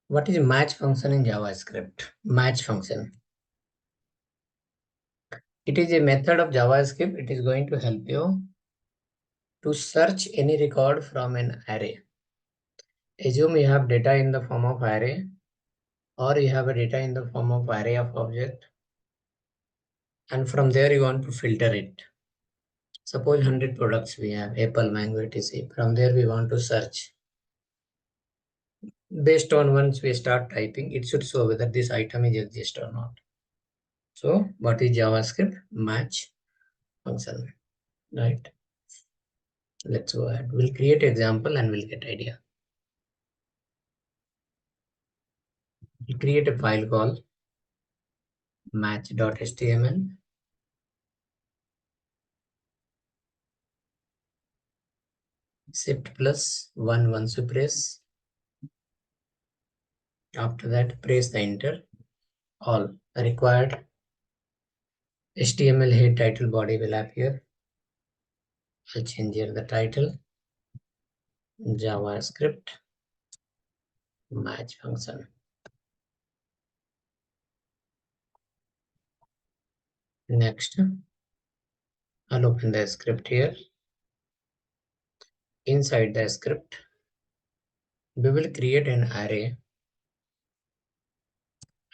What is match function in JavaScript? Match function. It is a method of JavaScript. It is going to help you to search any record from an array. Assume you have data in the form of array, or you have a data in the form of array of object, and from there you want to filter it. Suppose 100 products we have, apple, mango, etc. From there we want to search. Based on once we start typing, it should show whether this item is exist or not. So what is JavaScript? Match function, right? Let's go ahead. We'll create example and we'll get idea. We'll create a file called match.html. Shift +1 once you press. After that, press the enter. All required HTML head, title, body will appear. I'll change here the title. JavaScript match function. Next, I'll open the script here. Inside the script, we will create an array.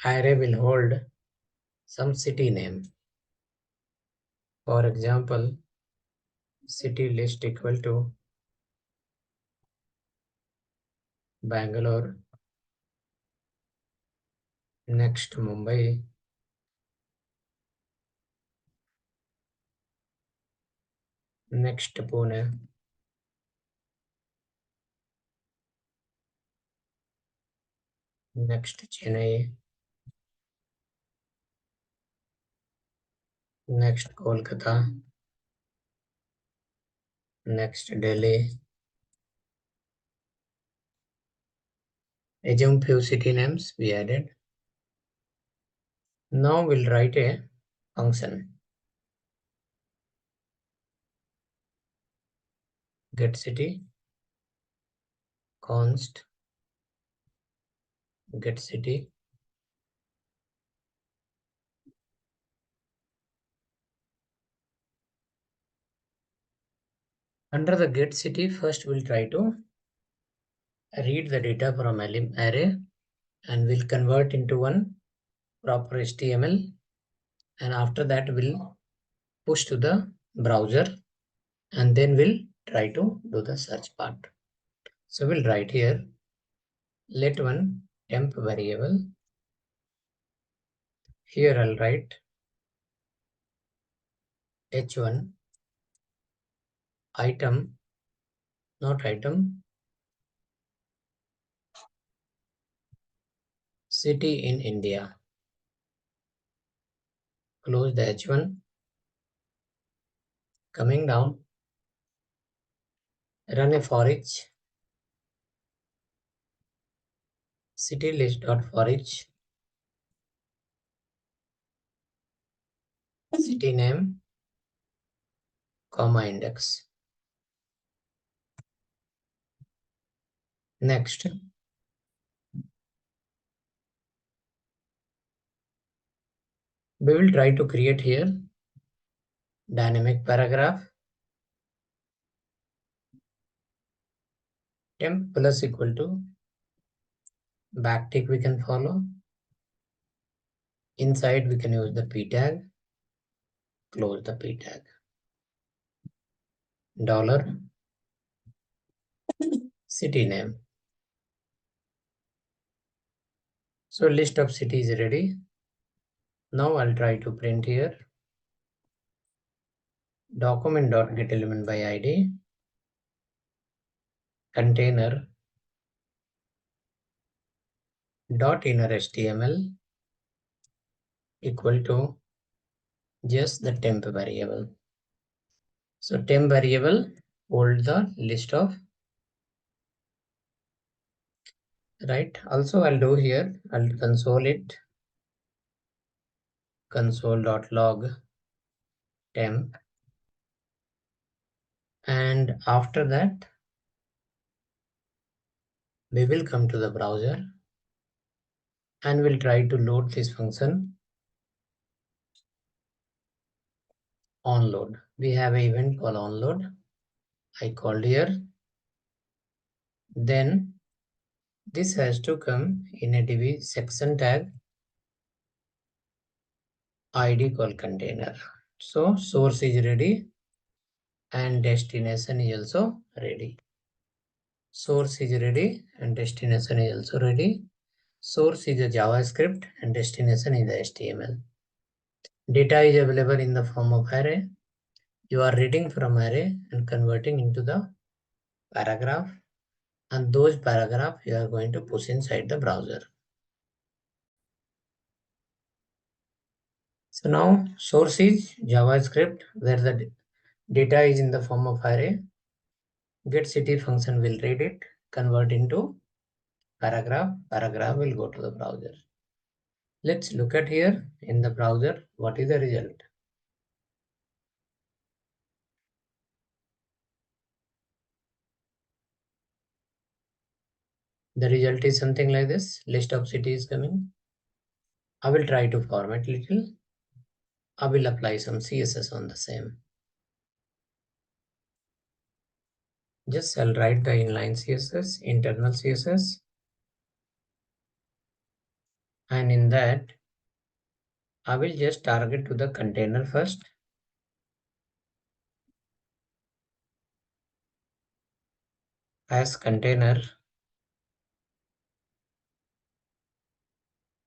Array will hold some city name. For example, city list equal to Bangalore, next Mumbai, next Pune, next Chennai, next Kolkata, next Delhi. Assume few city names we added. Now we'll write a function. Get city, const, get city. Under the get city, first we'll try to read the data from array and we'll convert into one proper HTML, and after that we'll push to the browser and then we'll try to do the search part. So we'll write here, let one temp variable. Here I'll write h1 item, not item, city in India. Close the h1. Coming down, run a for each city list dot for each city name comma index. Next, we will try to create here dynamic paragraph. Temp plus equal to backtick we can follow. Inside we can use the p tag. Close the p tag. Dollar city name. So list of cities is ready. Now I'll try to print here document.getElementById container dot inner HTML equal to just the temp variable. So temp variable hold the list of, right? Also I'll do here, I'll console it, console.log temp, and after that we will come to the browser and we'll try to load this function onload. We have an event called onload. I called here. Then this has to come in a div section tag ID called container. So source is ready and destination is also ready. Source is ready and destination is also ready. Source is a JavaScript and destination is the HTML. Data is available in the form of array. You are reading from array and converting into the paragraph, and those paragraphs you are going to push inside the browser. So now source is JavaScript where the data is in the form of array. GetCity function will read it, convert into paragraph. Paragraph will go to the browser. Let's look at here in the browser what is the result. The result is something like this. List of cities coming. I will try to format little. I will apply some CSS on the same. Just I'll write the inline CSS, internal CSS. And in that, I will just target to the container first. As container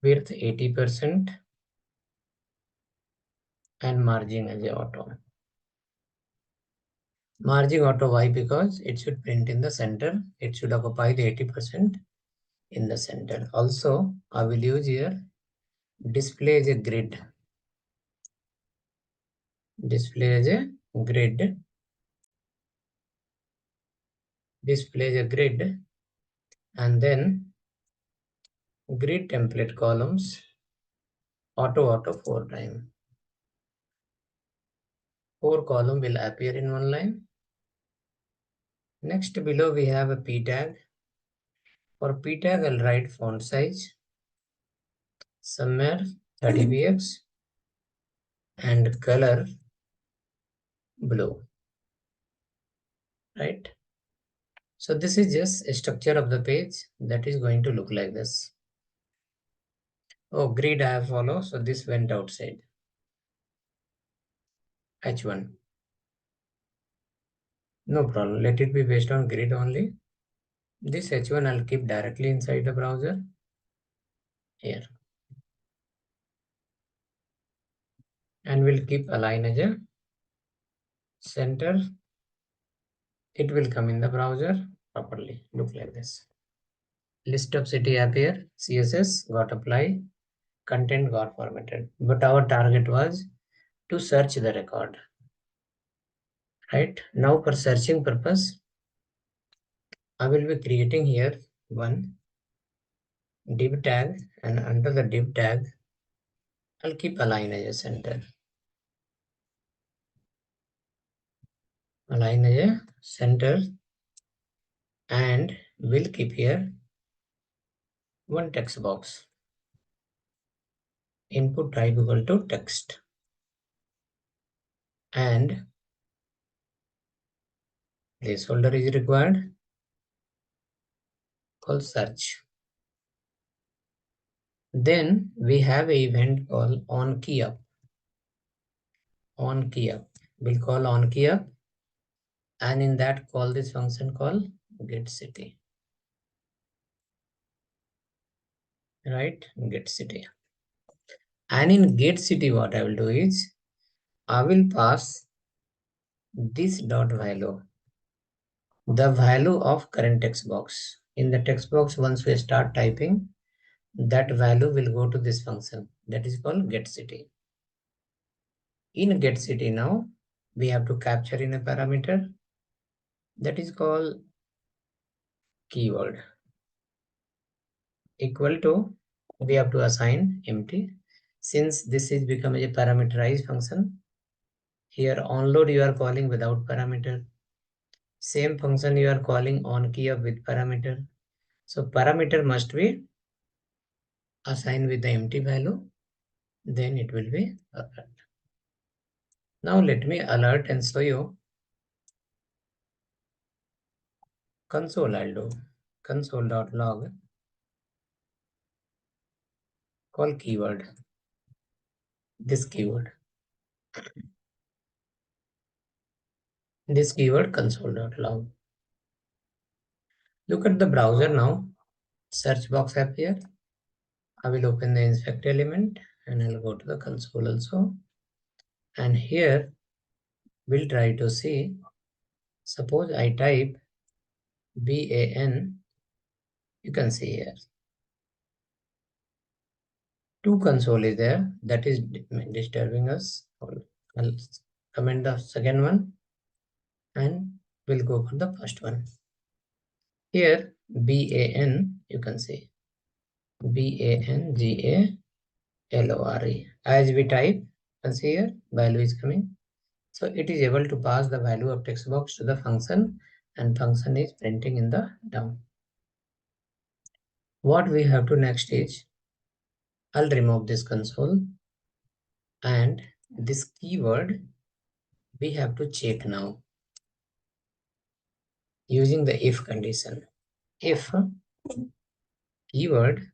width 80% and margin as a auto. Margin auto, why? Because it should print in the center. It should occupy the 80% in the center. Also, I will use here display as a grid. Display as a grid. Display as a grid. And then grid template columns. Auto 4 times. 4 column will appear in one line. Next below we have a p tag. For p tag I'll write font size somewhere 30 px and color blue. Right? So this is just a structure of the page that is going to look like this. Oh, grid I have followed, so this went outside. H1. No problem. Let it be based on grid only. This H1 I'll keep directly inside the browser. Here. And we'll keep align as a center. It will come in the browser properly. Look like this. List of city appear. CSS got apply. Content got formatted. But our target was to search the record. Right? Now for searching purpose, I will be creating here one div tag, and under the div tag, I'll keep align as a center. Align as a center, and we'll keep here one text box. Input type equal to text. And placeholder is required called search. Then we have an event called on key up. On key up. We'll call on key up, and in that call this function called get city. Right? Get city. And in get city, what I will do is I will pass this dot value, the value of current text box. In the text box, once we start typing, that value will go to this function that is called get city. In get city now, we have to capture in a parameter that is called keyword equal to, we have to assign empty. Since this is become a parameterized function, here onload you are calling without parameter. Same function you are calling on key up with parameter. So parameter must be assign with the empty value, then it will be perfect. Now let me alert and show you console. I'll do console.log, call keyword, this keyword console.log. Look at the browser now. Search box appear. I will open the inspect element and I'll go to the console also. And here we'll try to see. Suppose I type BAN, you can see here. Two console is there, that is disturbing us. I'll comment the second one and we'll go for the first one. Here BAN, you can see BANGALORE. As we type, you can see here value is coming. So it is able to pass the value of text box to the function and function is printing in the down. What we have to next is, I'll remove this console and this keyword we have to check now using the if condition. If keyword,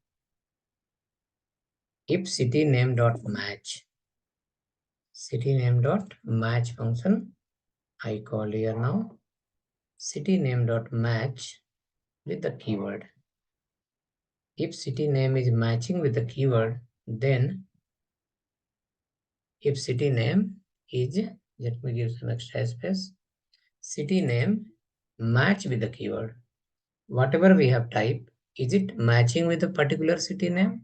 if city name dot match, city name dot match function, I call here now city name dot match with the keyword. If city name is matching with the keyword, then if city name is, let me give some extra space, city name match with the keyword. Whatever we have typed, is it matching with a particular city name?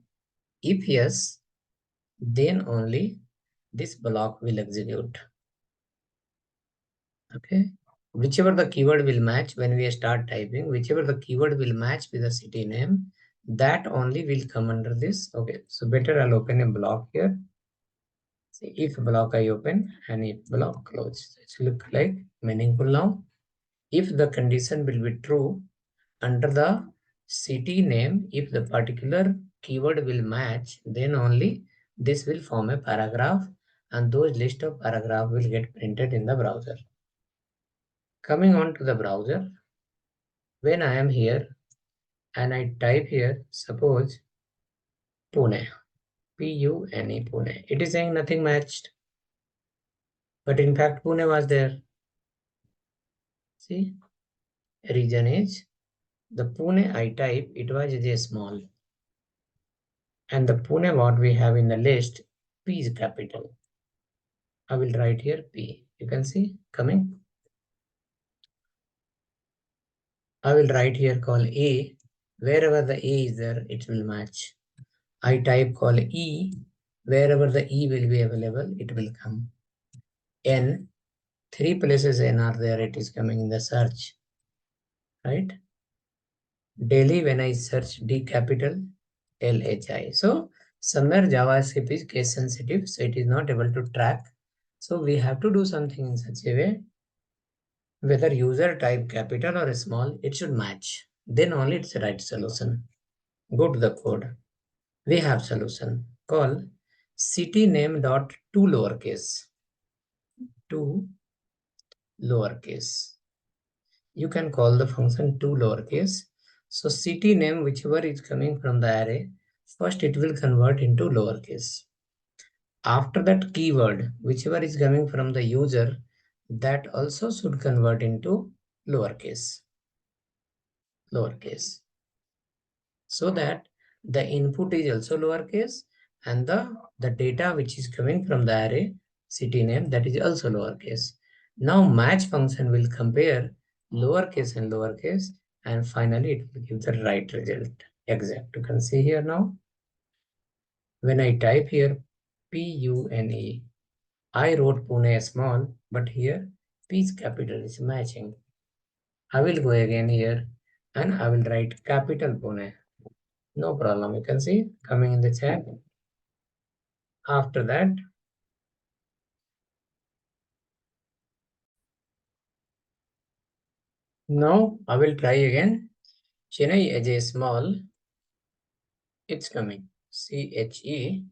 If yes, then only this block will execute. Okay. Whichever the keyword will match when we start typing, whichever the keyword will match with the city name, that only will come under this. Okay. So better I'll open a block here. See, if block I open and if block close. It's look like meaningful now. If the condition will be true, under the city name, if the particular keyword will match, then only this will form a paragraph and those list of paragraph will get printed in the browser. Coming on to the browser, when I am here and I type here, suppose Pune, Pune, Pune. It is saying nothing matched, but in fact Pune was there. See, region is the Pune I type, it was a small. And the Pune what we have in the list, P is capital. I will write here P. You can see coming. I will write here call A. Wherever the A is there, it will match. I type call E. Wherever the E will be available, it will come. N. Three places N are there, it is coming in the search. Right? Daily when I search D capital, LHI. So somewhere JavaScript is case sensitive, so it is not able to track. So we have to do something in such a way, whether user type capital or small, it should match. Then only it's the right solution. Go to the code. We have solution. Call city name dot to lowercase. To lowercase. You can call the function to lowercase. So city name, whichever is coming from the array, first it will convert into lowercase. After that keyword, whichever is coming from the user, that also should convert into lowercase. Lowercase. So that the input is also lowercase and the data which is coming from the array city name, that is also lowercase. Now match function will compare lowercase and lowercase and finally it will give the right result. Exact. You can see here now. When I type here Pune, I wrote Pune small, but here P is capital is matching. I will go again here and I will write capital Pune. No problem. You can see coming in the chat. After that, now I will try again. Chennai as a small, it's coming. CHENNI,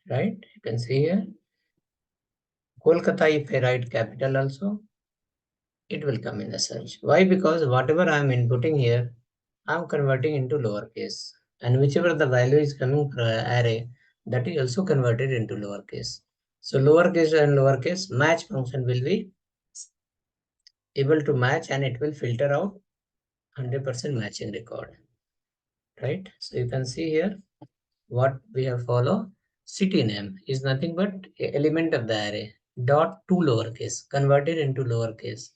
right? You can see here. Kolkata, if I write capital also, it will come in the search. Why? Because whatever I am inputting here, I am converting into lowercase. And whichever the value is coming from array, that is also converted into lowercase. So lowercase and lowercase match function will be able to match, and it will filter out 100% matching record, right? So you can see here what we have followed. City name is nothing but element of the array dot to lowercase converted into lowercase.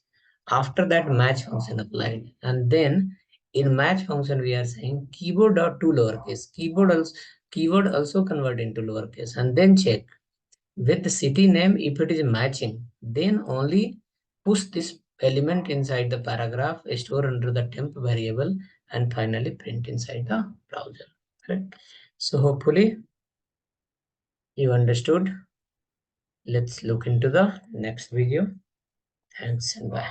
After that match function applied, and then in match function we are saying keyboard dot to lowercase, keyword also convert into lowercase, and then check with the city name. If it is matching, then only push this element inside the paragraph, store under the temp variable, and finally print inside the browser. Right? So hopefully you understood. Let's look into the next video. Thanks and bye.